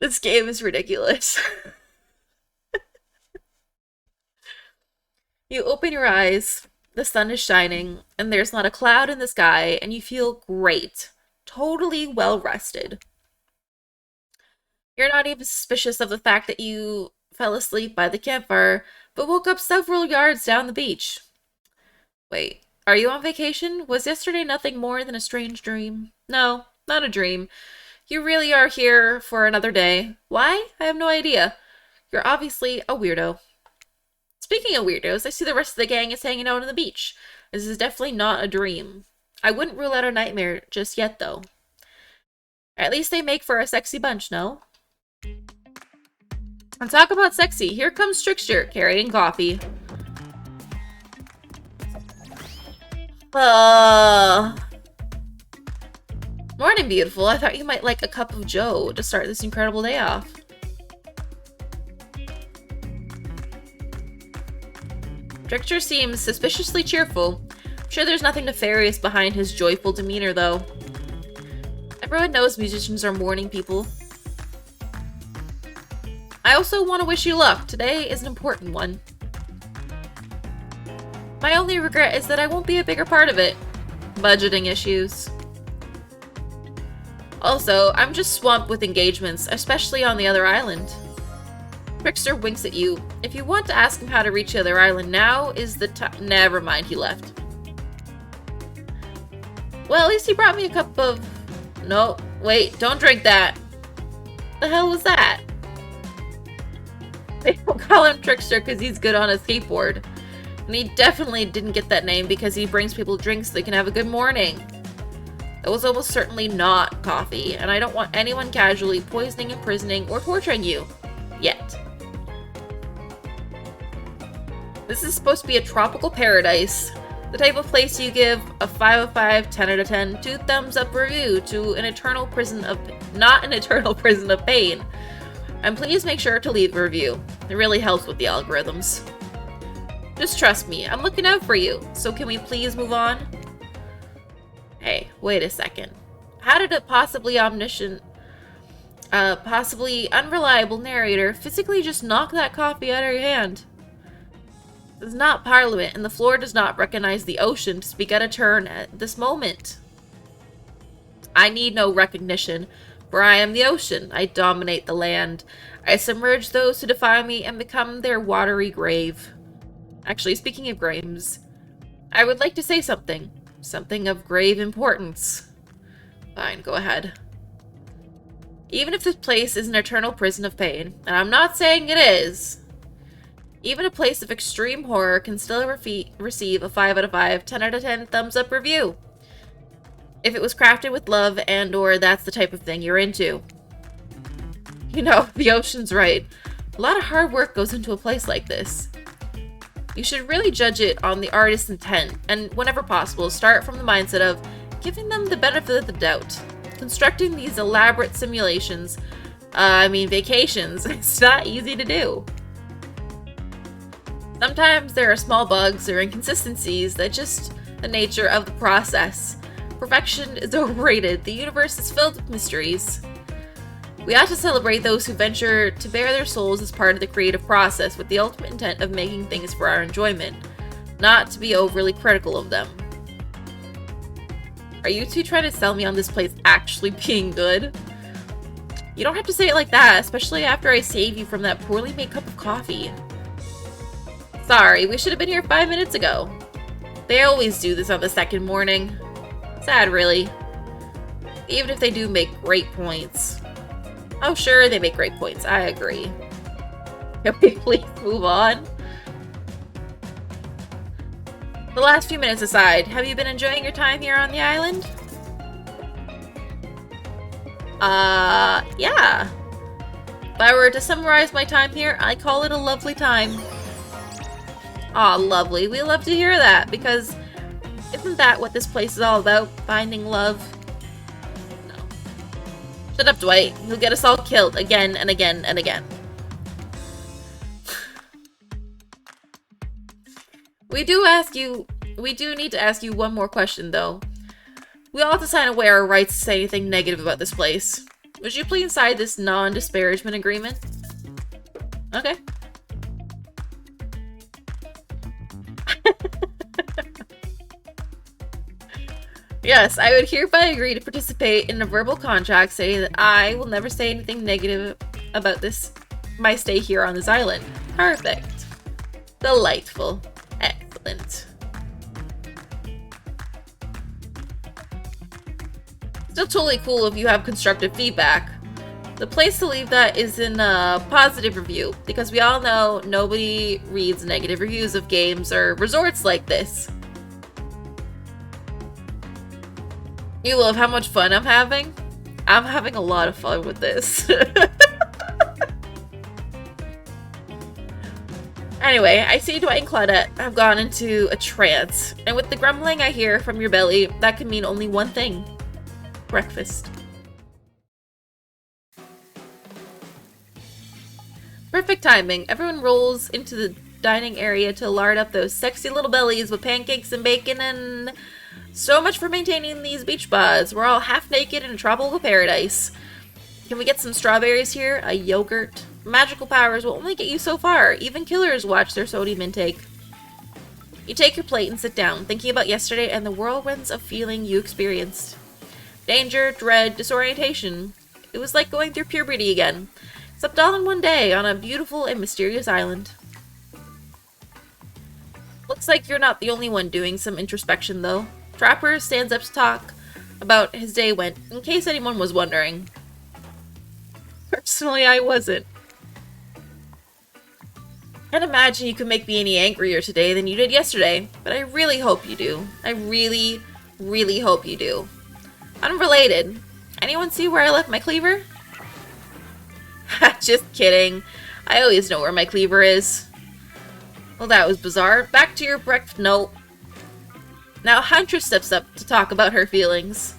This game is ridiculous. You open your eyes, the sun is shining, and there's not a cloud in the sky, and you feel great. Totally well rested. You're not even suspicious of the fact that you fell asleep by the campfire, but woke up several yards down the beach. Wait, are you on vacation? Was yesterday nothing more than a strange dream? No, not a dream. You really are here for another day. Why? I have no idea. You're obviously a weirdo. Speaking of weirdos, I see the rest of the gang is hanging out on the beach. This is definitely not a dream. I wouldn't rule out a nightmare just yet, though. At least they make for a sexy bunch, no? And talk about sexy. Here comes Trickster, carrying coffee. Morning, beautiful. I thought you might like a cup of joe to start this incredible day off. Trickster seems suspiciously cheerful. I'm sure there's nothing nefarious behind his joyful demeanor, though. Everyone knows musicians are morning people. I also want to wish you luck. Today is an important one. My only regret is that I won't be a bigger part of it. Budgeting issues. Also, I'm just swamped with engagements, especially on the other island. Trickster winks at you. If you want to ask him how to reach the other island, now is the time. Never mind, he left. Well, at least he brought me a cup of... No, wait, don't drink that. The hell was that? They don't call him Trickster because he's good on a skateboard. And he definitely didn't get that name because he brings people drinks so they can have a good morning. That was almost certainly not coffee, and I don't want anyone casually poisoning, imprisoning, or torturing you. Yet. This is supposed to be a tropical paradise. The type of place you give a 5 out of 5, 10 out of 10, 2 thumbs up review to an eternal prison of... Not an eternal prison of pain. And please make sure to leave a review. It really helps with the algorithms. Just trust me, I'm looking out for you. So can we please move on? Hey, wait a second. How did a possibly unreliable narrator physically just knock that coffee out of your hand? This is not Parliament, and the floor does not recognize the ocean to speak out of turn at this moment. I need no recognition, for I am the ocean. I dominate the land. I submerge those who defy me and become their watery grave. Actually, speaking of graves, I would like to say something. Something of grave importance. Fine, go ahead. Even if this place is an eternal prison of pain, and I'm not saying it is, even a place of extreme horror can still receive a 5 out of 5, 10 out of 10 thumbs up review. If it was crafted with love and or that's the type of thing you're into. You know, the ocean's right. A lot of hard work goes into a place like this. You should really judge it on the artist's intent, and whenever possible, start from the mindset of giving them the benefit of the doubt. Constructing these elaborate simulations, vacations, it's not easy to do. Sometimes there are small bugs or inconsistencies that just the nature of the process. Perfection is overrated. The universe is filled with mysteries. We ought to celebrate those who venture to bare their souls as part of the creative process with the ultimate intent of making things for our enjoyment, not to be overly critical of them. Are you two trying to sell me on this place actually being good? You don't have to say it like that, especially after I save you from that poorly made cup of coffee. Sorry, we should have been here 5 minutes ago. They always do this on the second morning. Sad, really. Even if they do make great points. Oh, sure, they make great points. I agree. Can we please move on? The last few minutes aside, have you been enjoying your time here on the island? Yeah. If I were to summarize my time here, I call it a lovely time. Aw, lovely. We love to hear that, because isn't that what this place is all about? Finding love? No. Shut up, Dwight. You'll get us all killed again and again and again. We do need to ask you one more question, though. We all have to sign away our rights to say anything negative about this place. Would you please sign this non-disparagement agreement? Okay. Yes, I would hereby agree to participate in a verbal contract stating that I will never say anything negative about my stay here on this island. Perfect. Delightful. Excellent. Still totally cool if you have constructive feedback. The place to leave that is in a positive review, because we all know nobody reads negative reviews of games or resorts like this. You love how much fun I'm having? I'm having a lot of fun with this. Anyway, I see Dwight and Claudette have gone into a trance, and with the grumbling I hear from your belly, that can mean only one thing. Breakfast. Perfect timing. Everyone rolls into the dining area to lard up those sexy little bellies with pancakes and bacon and... So much for maintaining these beach buds. We're all half naked in a tropical paradise. Can we get some strawberries here? A yogurt? Magical powers will only get you so far. Even killers watch their sodium intake. You take your plate and sit down, thinking about yesterday and the whirlwinds of feeling you experienced. Danger, dread, disorientation. It was like going through puberty again. Except all in one day on a beautiful and mysterious island. Looks like you're not the only one doing some introspection, though. Trapper stands up to talk about his day went, in case anyone was wondering. Personally, I wasn't. Can't imagine you could make me any angrier today than you did yesterday, but I really hope you do. I really, really hope you do. Unrelated. Anyone see where I left my cleaver? Just kidding. I always know where my cleaver is. Well, that was bizarre. Back to your breakfast. Nope. Now Huntress steps up to talk about her feelings.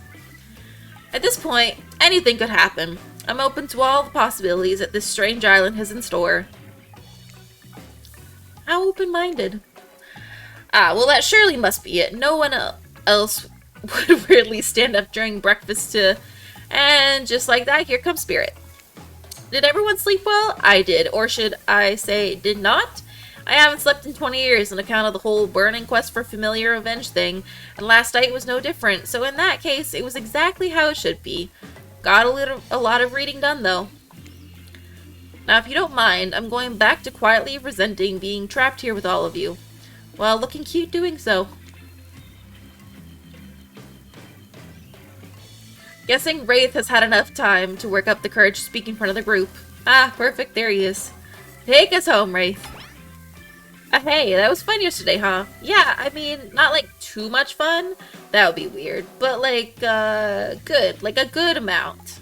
At this point, anything could happen. I'm open to all the possibilities that this strange island has in store. How open-minded. Ah, well that surely must be it. No one else would really stand up during breakfast to... And just like that, here comes Spirit. Did everyone sleep well? I did. Or should I say, did not? I haven't slept in 20 years on account of the whole burning quest for familiar revenge thing, and last night was no different, so in that case, it was exactly how it should be. Got a lot of reading done, though. Now, if you don't mind, I'm going back to quietly resenting being trapped here with all of you. Well, looking cute doing so. Guessing WRAITH has had enough time to work up the courage to speak in front of the group. Ah, perfect, there he is. Take us home, WRAITH. Hey, that was fun yesterday, huh? Yeah, I mean, not like too much fun. That would be weird. But like, good. Like a good amount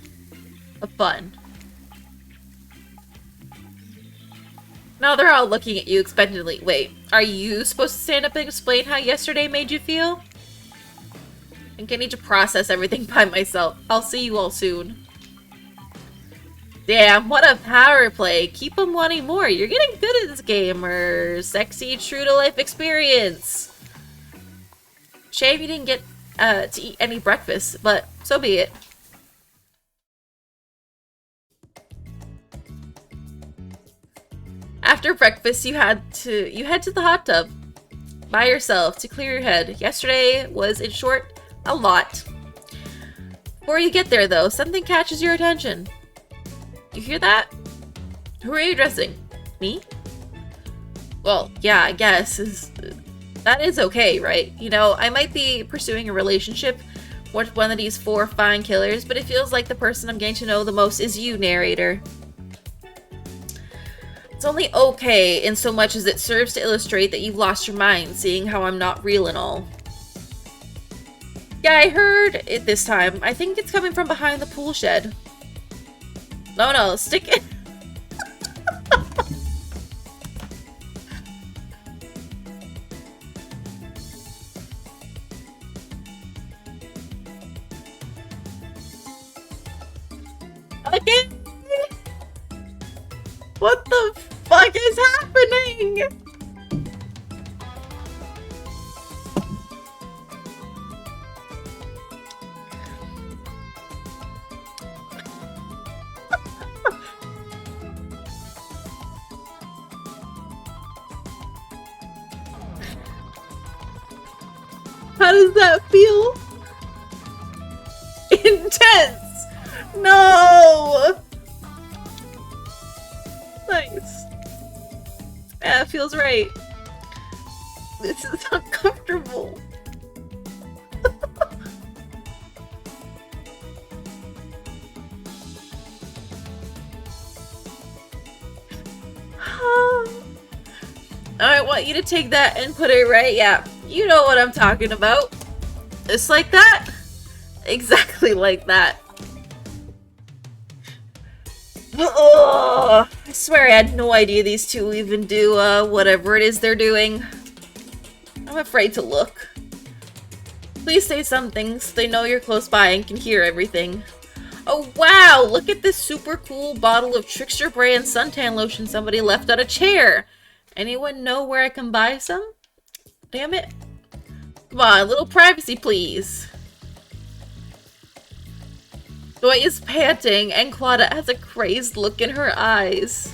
of fun. Now they're all looking at you expectantly. Wait, are you supposed to stand up and explain how yesterday made you feel? I think I need to process everything by myself. I'll see you all soon. Damn, what a power play. Keep them wanting more. You're getting good at this game. Sexy, true-to-life experience. Shame you didn't get to eat any breakfast, but so be it. After breakfast, you head to the hot tub by yourself to clear your head. Yesterday was, in short, a lot. Before you get there, though, something catches your attention. You hear that? Who are you addressing? Me? Well, yeah, I guess. That is okay, right? You know, I might be pursuing a relationship with one of these 4 fine killers, but it feels like the person I'm getting to know the most is you, narrator. It's only okay in so much as it serves to illustrate that you've lost your mind, seeing how I'm not real and all. Yeah, I heard it this time. I think it's coming from behind the pool shed. No, stick it. Again? What the fuck is happening? does that feel? Intense! No! Nice. Yeah, it feels right. This is uncomfortable. I want you to take that and put it right. Yeah, you know what I'm talking about. Just like that. Exactly like that. Ugh. I swear I had no idea these two even do whatever it is they're doing. I'm afraid to look. Please say something so they know you're close by and can hear everything. Oh wow, look at this super cool bottle of Trickster brand suntan lotion somebody left on a chair. Anyone know where I can buy some? Damn it. Come on, a little privacy please. Doi is panting and Claudia has a crazed look in her eyes.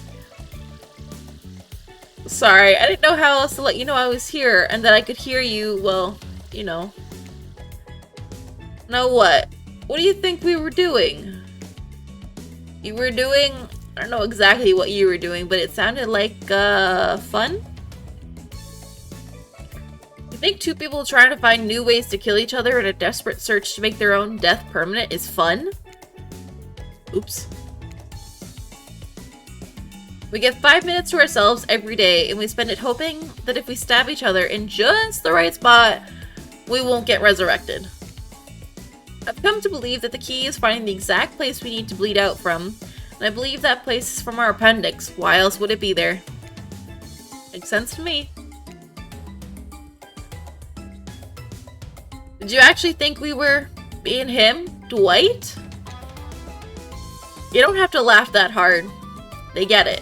Sorry, I didn't know how else to let you know I was here and that I could hear you, well, you know. Now what? What do you think we were doing? You were doing... I don't know exactly what you were doing, but it sounded like, fun? You think two people trying to find new ways to kill each other in a desperate search to make their own death permanent is fun? Oops. We get 5 minutes to ourselves every day, and we spend it hoping that if we stab each other in just the right spot, we won't get resurrected. I've come to believe that the key is finding the exact place we need to bleed out from, and I believe that place is from our appendix. Why else would it be there? Makes sense to me. Did you actually think we were being him? Dwight? You don't have to laugh that hard. They get it.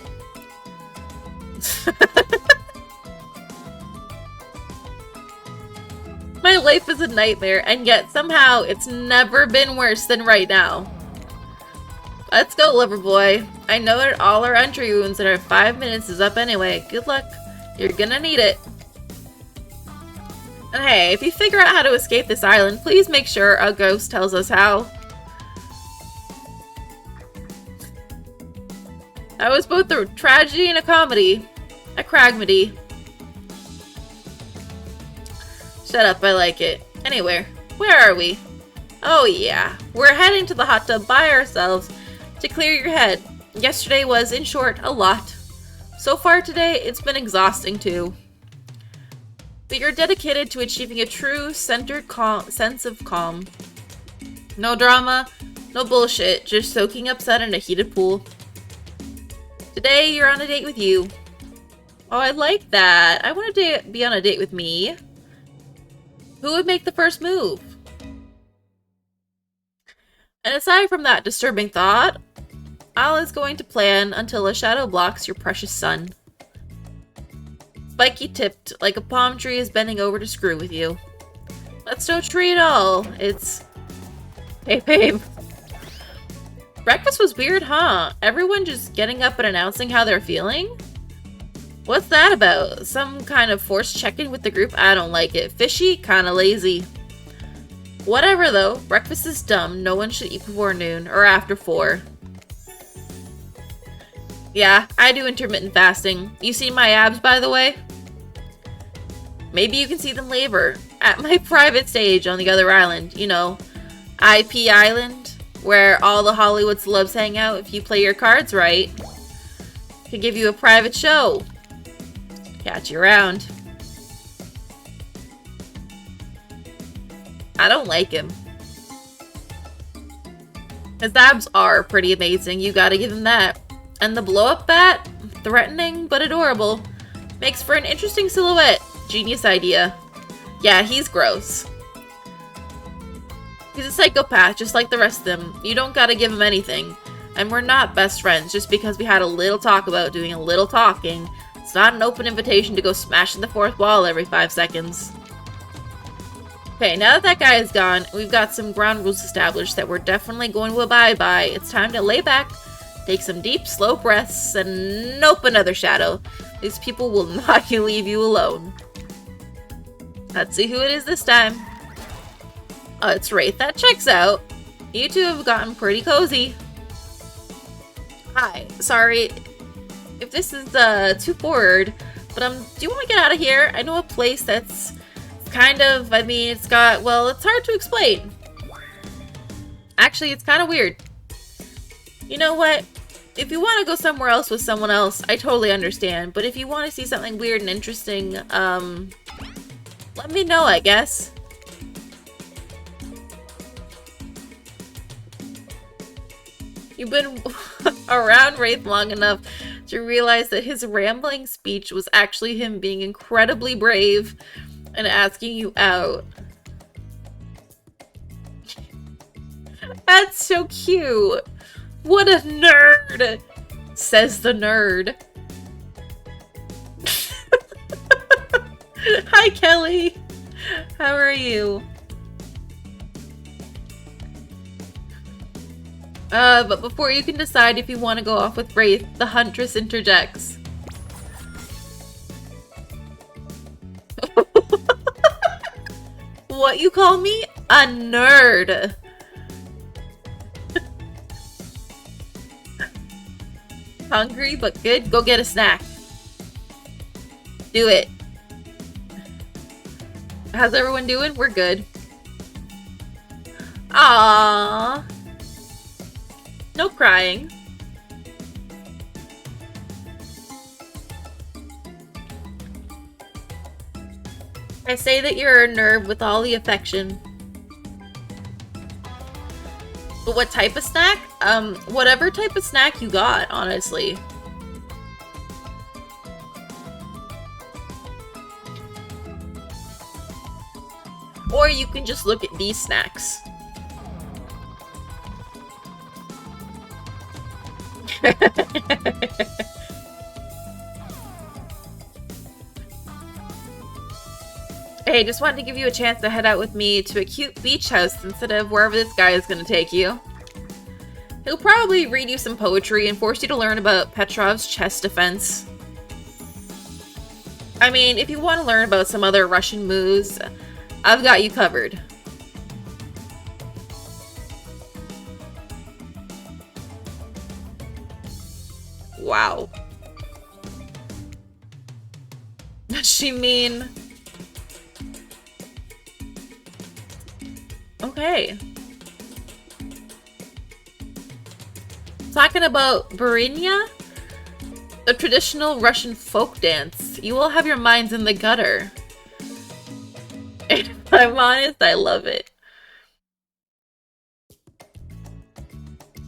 My life is a nightmare, and yet somehow it's never been worse than right now. Let's go, lover boy. I know that all our entry wounds and our 5 minutes is up anyway. Good luck. You're gonna need it. And hey, if you figure out how to escape this island, please make sure a ghost tells us how. That was both a tragedy and a comedy. A cragmedy. Shut up, I like it. Anyway, where are we? Oh yeah, we're heading to the hot tub by ourselves to clear your head. Yesterday was, in short, a lot. So far today, it's been exhausting too. But you're dedicated to achieving a true, centered sense of calm. No drama, no bullshit, just soaking upset in a heated pool. Today, you're on a date with you. Oh, I like that. I want to be on a date with me. Who would make the first move? And aside from that disturbing thought, Al is going to plan until a shadow blocks your precious sun. Spiky tipped, like a palm tree is bending over to screw with you. That's no tree at all. It's... Hey, babe. Breakfast was weird, huh? Everyone just getting up and announcing how they're feeling? What's that about? Some kind of forced check-in with the group? I don't like it. Fishy? Kinda lazy. Whatever though, breakfast is dumb. No one should eat before noon, or after 4. Yeah, I do intermittent fasting. You see my abs, by the way? Maybe you can see them later, at my private stage on the other island. You know, IP Island, where all the Hollywood celebs hang out if you play your cards right. Could give you a private show. Catch you around. I don't like him. His abs are pretty amazing, you gotta give him that. And the blow-up bat, threatening but adorable, makes for an interesting silhouette. Genius idea. Yeah, he's gross. He's a psychopath, just like the rest of them. You don't gotta give him anything. And we're not best friends just because we had a little talk about doing a little talking. It's not an open invitation to go smashing the fourth wall every 5 seconds. Okay, now that guy is gone, we've got some ground rules established that we're definitely going to abide by. It's time to lay back, take some deep, slow breaths, and nope, another shadow. These people will not leave you alone. Let's see who it is this time. Oh, it's Wraith. That checks out. You two have gotten pretty cozy. Hi. Sorry if this is too forward, but do you want to get out of here? I know a place that's kind of, I mean, it's got, well, it's hard to explain. Actually, it's kind of weird. You know what? If you want to go somewhere else with someone else, I totally understand. But if you want to see something weird and interesting, let me know, I guess. You've been around Wraith long enough to realize that his rambling speech was actually him being incredibly brave and asking you out. That's so cute. What a nerd, says the nerd. Hi, Kelly. How are you? But before you can decide if you want to go off with Wraith, the Huntress interjects. What you call me? A nerd. Hungry but good? Go get a snack. Do it. How's everyone doing? We're good. Aww. No crying. I say that you're a nerd with all the affection. But what type of snack? Whatever type of snack you got, honestly. Or you can just look at these snacks. Hey, just wanted to give you a chance to head out with me to a cute beach house instead of wherever this guy is gonna take you. He'll probably read you some poetry and force you to learn about Petrov's chest defense. I mean, if you want to learn about some other Russian moves, I've got you covered. Wow. Does she mean... Okay. Talking about Burinya, a traditional Russian folk dance. You all have your minds in the gutter. And if I'm honest, I love it.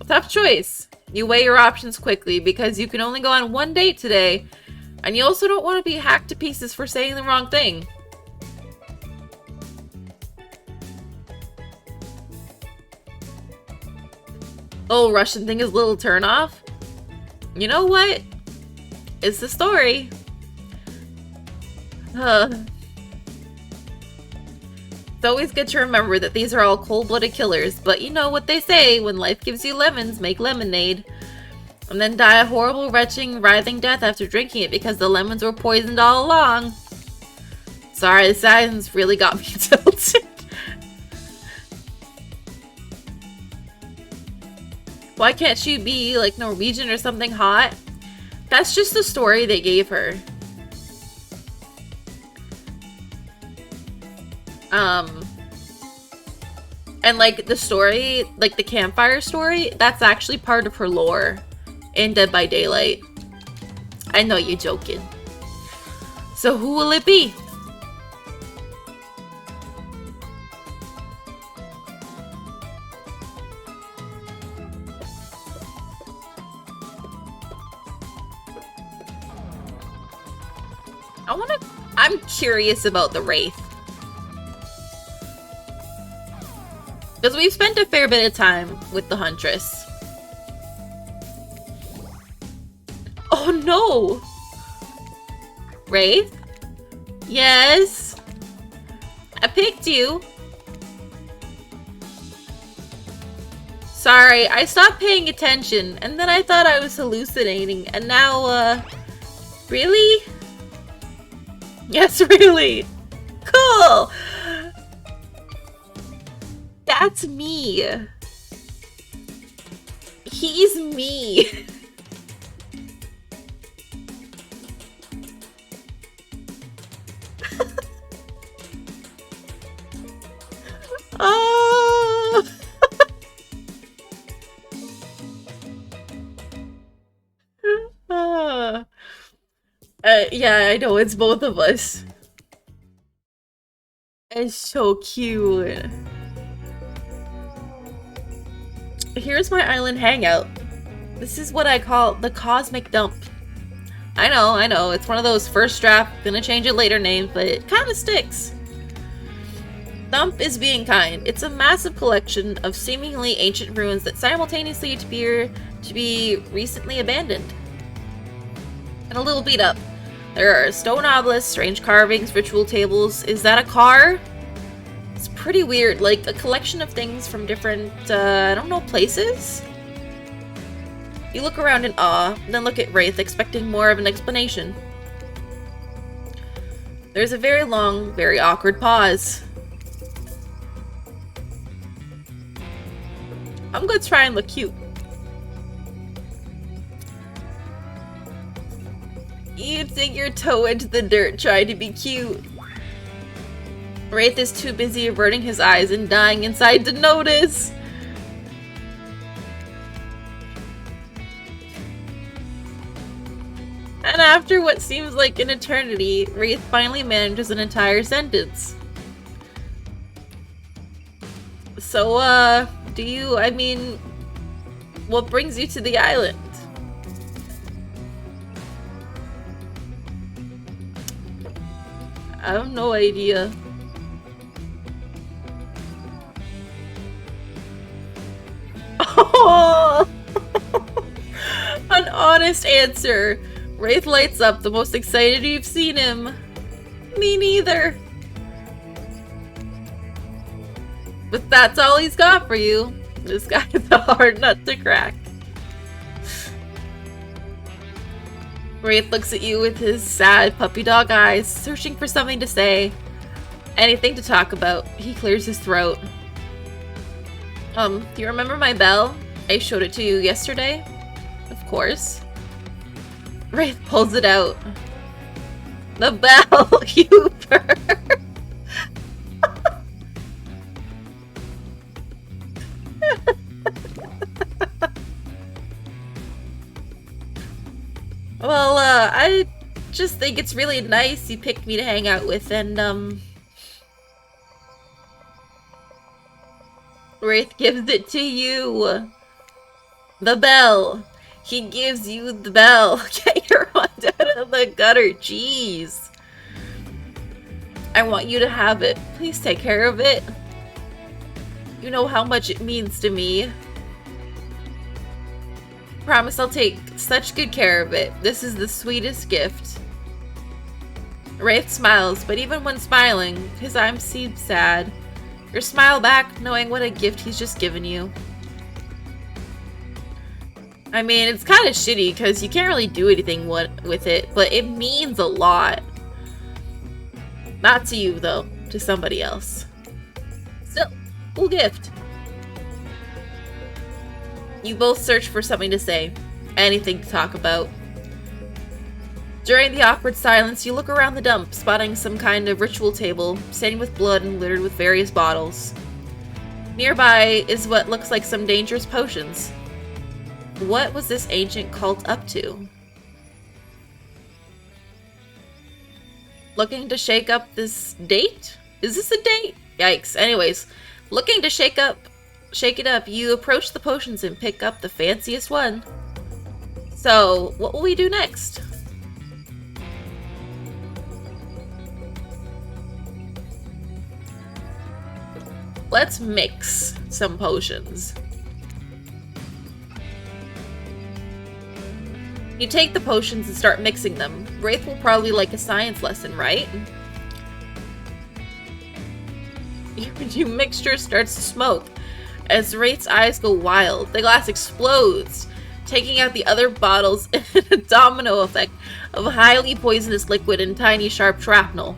Tough choice. You weigh your options quickly because you can only go on one date today, and you also don't want to be hacked to pieces for saying the wrong thing. Oh, Russian thing is a little turn off? You know what? It's the story. It's always good to remember that these are all cold-blooded killers, but you know what they say, when life gives you lemons, make lemonade. And then die a horrible, retching, writhing death after drinking it because the lemons were poisoned all along. Sorry, the science really got me tilted. Why can't she be, like, Norwegian or something hot? That's just the story they gave her. And, like, the story, like, the campfire story, that's actually part of her lore in Dead by Daylight. I know you're joking. So who will it be? I'm curious about the Wraith. Because we've spent a fair bit of time with the Huntress. Oh no! Wraith? Yes? I picked you. Sorry, I stopped paying attention, and then I thought I was hallucinating, and now, really? Yes, really. Cool! That's me. He's me. Oh. Yeah, I know, it's both of us. It's so cute. Here's my island hangout. This is what I call the cosmic dump. I know, it's one of those first draft, gonna change it later names, but it kinda sticks. Dump is being kind. It's a massive collection of seemingly ancient ruins that simultaneously appear to be recently abandoned. And a little beat up. There are stone obelisks, strange carvings, ritual tables. Is that a car? It's pretty weird, like a collection of things from different, I don't know, places? You look around in awe, then look at Wraith, expecting more of an explanation. There's a very long, very awkward pause. I'm gonna try and look cute. You dig your toe into the dirt trying to be cute. Wraith is too busy averting his eyes and dying inside to notice. And after what seems like an eternity, Wraith finally manages an entire sentence. So, what brings you to the island? I have no idea. Oh! An honest answer. Wraith lights up, the most excited you've seen him. Me neither. But that's all he's got for you. This guy's a hard nut to crack. Wraith looks at you with his sad puppy dog eyes, searching for something to say. Anything to talk about. He clears his throat. Do you remember my bell? I showed it to you yesterday? Of course. Wraith pulls it out. The bell, you bird! Well, I just think it's really nice you picked me to hang out with, and, Wraith gives it to you. The bell. He gives you the bell. Get your wand out of the gutter, jeez. I want you to have it. Please take care of it. You know how much it means to me. Promise I'll take such good care of it. This is the sweetest gift. Wraith smiles, but even when smiling, his eyes seem sad. You smile back, knowing what a gift he's just given you. I mean, it's kind of shitty because you can't really do anything with it, but it means a lot. Not to you, though. To somebody else. Still, cool gift. You both search for something to say. Anything to talk about. During the awkward silence, you look around the dump, spotting some kind of ritual table, stained with blood and littered with various bottles. Nearby is what looks like some dangerous potions. What was this ancient cult up to? Looking to shake up this date? Is this a date? Yikes. Anyways, looking to shake it up, you approach the potions and pick up the fanciest one. So, what will we do next? Let's mix some potions. You take the potions and start mixing them. Wraith will probably like a science lesson, right? Your mixture starts to smoke. As Wraith's eyes go wild, the glass explodes, taking out the other bottles in a domino effect of highly poisonous liquid and tiny sharp shrapnel.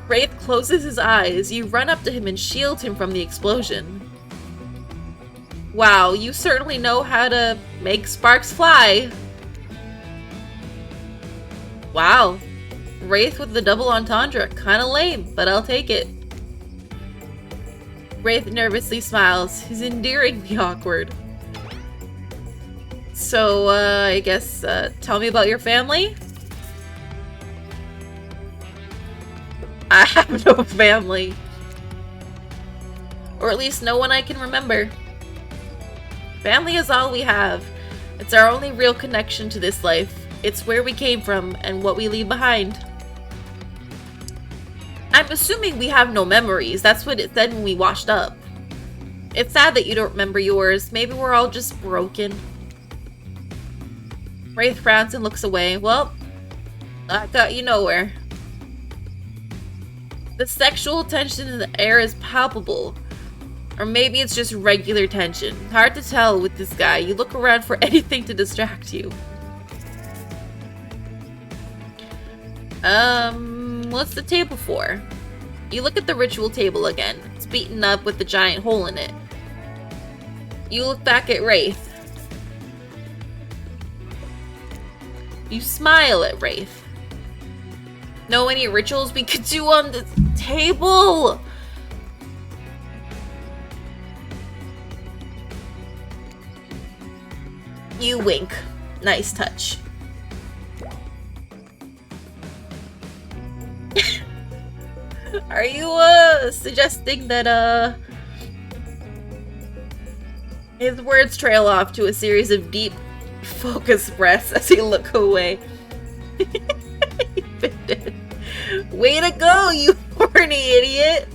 Wraith closes his eyes. You run up to him and shield him from the explosion. Wow, you certainly know how to make sparks fly. Wow. Wraith with the double entendre. Kinda lame, but I'll take it. Wraith nervously smiles. He's endearingly awkward. So, I guess, tell me about your family? I have no family. Or at least no one I can remember. Family is all we have. It's our only real connection to this life. It's where we came from and what we leave behind. I'm assuming we have no memories. That's what it said when we washed up. It's sad that you don't remember yours. Maybe we're all just broken. Wraith frowns and looks away. Well, that got you nowhere. The sexual tension in the air is palpable. Or maybe it's just regular tension. Hard to tell with this guy. You look around for anything to distract you. What's the table for? You look at the ritual table again. It's beaten up with a giant hole in it. You look back at Wraith. You smile at Wraith. Know any rituals we could do on this table? You wink. Nice touch. Are you, suggesting that, his words trail off to a series of deep, focused breaths as he look away. Way to go, you horny idiot!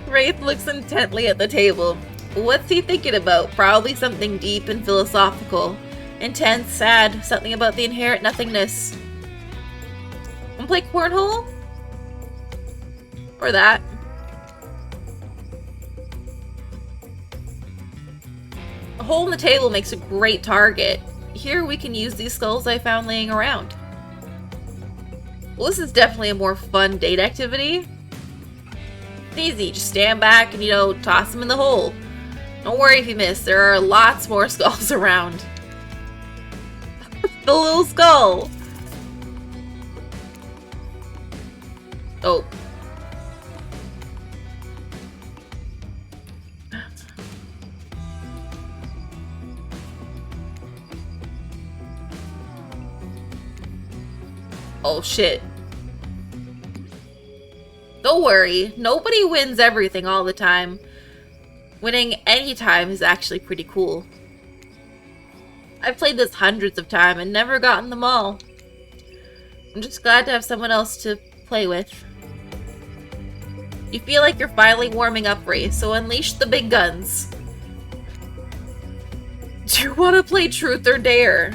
Wraith looks intently at the table. What's he thinking about? Probably something deep and philosophical. Intense, sad, something about the inherent nothingness. Wanna play cornhole? Or that. A hole in the table makes a great target. Here we can use these skulls I found laying around. Well, this is definitely a more fun date activity. It's easy, just stand back and, you know, toss them in the hole. Don't worry if you miss, there are lots more skulls around. The little skull! Oh. Oh shit. Don't worry, nobody wins everything all the time. Winning any time is actually pretty cool. I've played this hundreds of times and never gotten them all. I'm just glad to have someone else to play with. You feel like you're finally warming up, Ray, so unleash the big guns. Do you want to play Truth or Dare?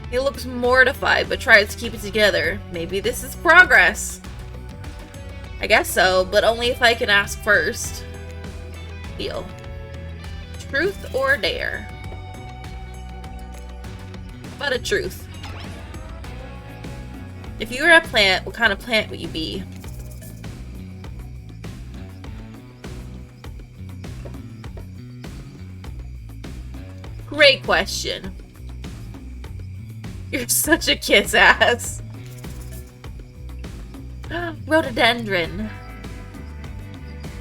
He looks mortified, but tries to keep it together. Maybe this is progress. I guess so, but only if I can ask first. Deal. Truth or Dare? But a truth. If you were a plant, what kind of plant would you be? Great question. You're such a kiss ass. Rhododendron.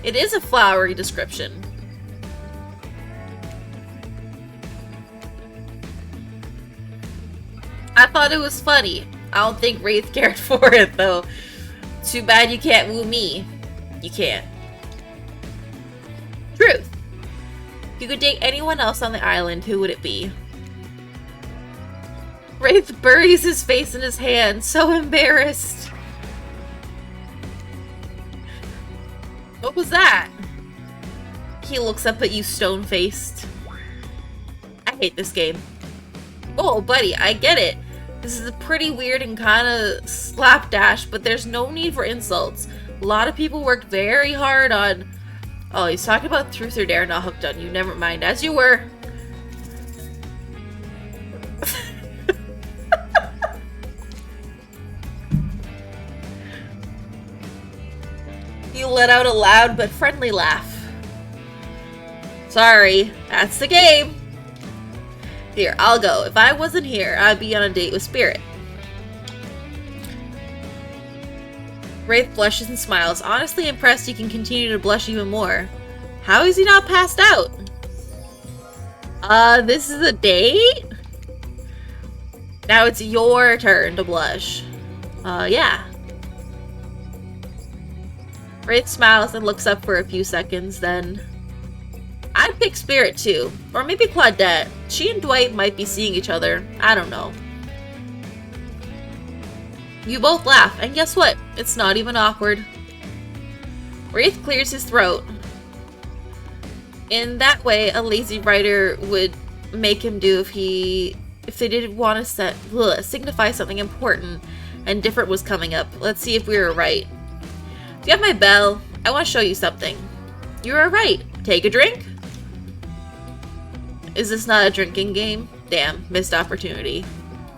It is a flowery description. I thought it was funny. I don't think Wraith cared for it though. Too bad you can't woo me. You can't. Truth. If you could date anyone else on the island, who would it be? Wraith buries his face in his hand, so embarrassed. What was that? He looks up at you stone-faced. I hate this game. Oh, buddy, I get it. This is pretty weird and kind of slapdash, but there's no need for insults. A lot of people worked very hard on Oh, he's talking about truth or dare, not hooked on you. Never mind. As you were. You let out a loud but friendly laugh. Sorry, that's the game. Here, I'll go. If I wasn't here, I'd be on a date with Spirit. Wraith blushes and smiles, honestly impressed he can continue to blush even more. How is he not passed out? This is a date? Now it's your turn to blush. Yeah. Wraith smiles and looks up for a few seconds, then... I'd pick Spirit too. Or maybe Claudette. She and Dwight might be seeing each other. I don't know. You both laugh, and guess what? It's not even awkward. Wraith clears his throat. In that way, a lazy writer would make him do if they didn't want to signify something important and different was coming up. Let's see if we were right. Do you have my bell? I want to show you something. You were right. Take a drink? Is this not a drinking game? Damn, missed opportunity.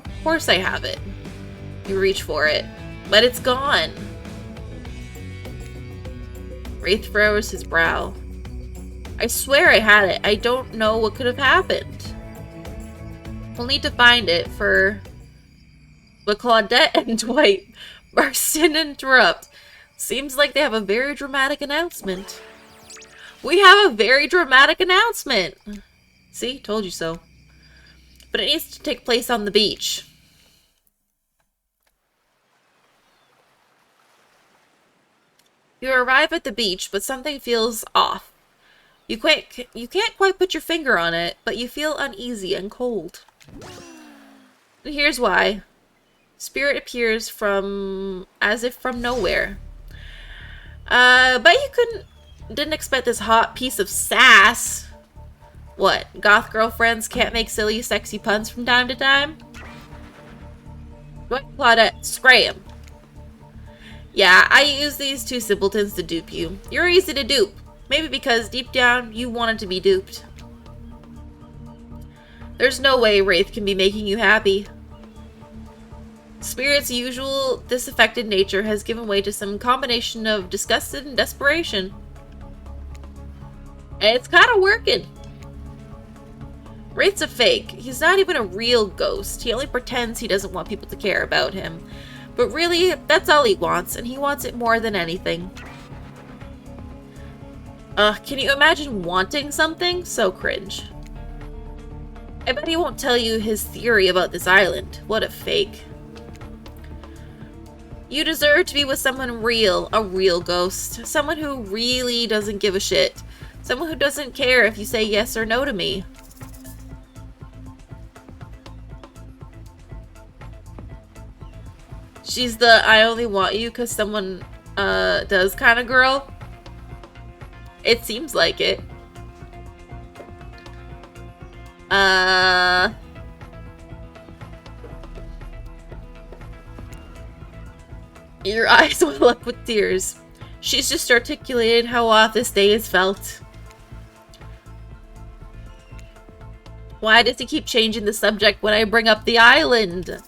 Of course I have it. You reach for it, but it's gone. Wraith furrows his brow. I swear I had it. I don't know what could have happened. We'll need to find it But Claudette and Dwight burst in and interrupt. Seems like they have a very dramatic announcement. We have a very dramatic announcement! See? Told you so. But it needs to take place on the beach. You arrive at the beach, but something feels off. You can't quite put your finger on it, but you feel uneasy and cold. And here's why. Spirit appears as if from nowhere. Bet you didn't expect this hot piece of sass. What, goth girlfriends can't make silly, sexy puns from time to time? What, Claudette? Scram. Yeah, I use these two simpletons to dupe you. You're easy to dupe. Maybe because deep down, you wanted to be duped. There's no way Wraith can be making you happy. Spirit's usual disaffected nature has given way to some combination of disgust and desperation. And it's kind of working. Wraith's a fake. He's not even a real ghost. He only pretends he doesn't want people to care about him. But really, that's all he wants, and he wants it more than anything. Can you imagine wanting something? So cringe. I bet he won't tell you his theory about this island. What a fake. You deserve to be with someone real, a real ghost. Someone who really doesn't give a shit. Someone who doesn't care if you say yes or no to me. She's the I only want you because someone does kind of girl. It seems like it. Your eyes well up with tears. She's just articulated how off this day is felt. Why does he keep changing the subject when I bring up the island?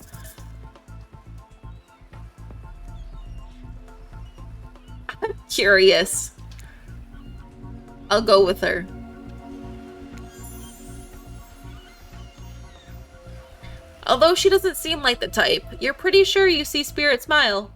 I'm curious. I'll go with her. Although she doesn't seem like the type, you're pretty sure you see Spirit smile.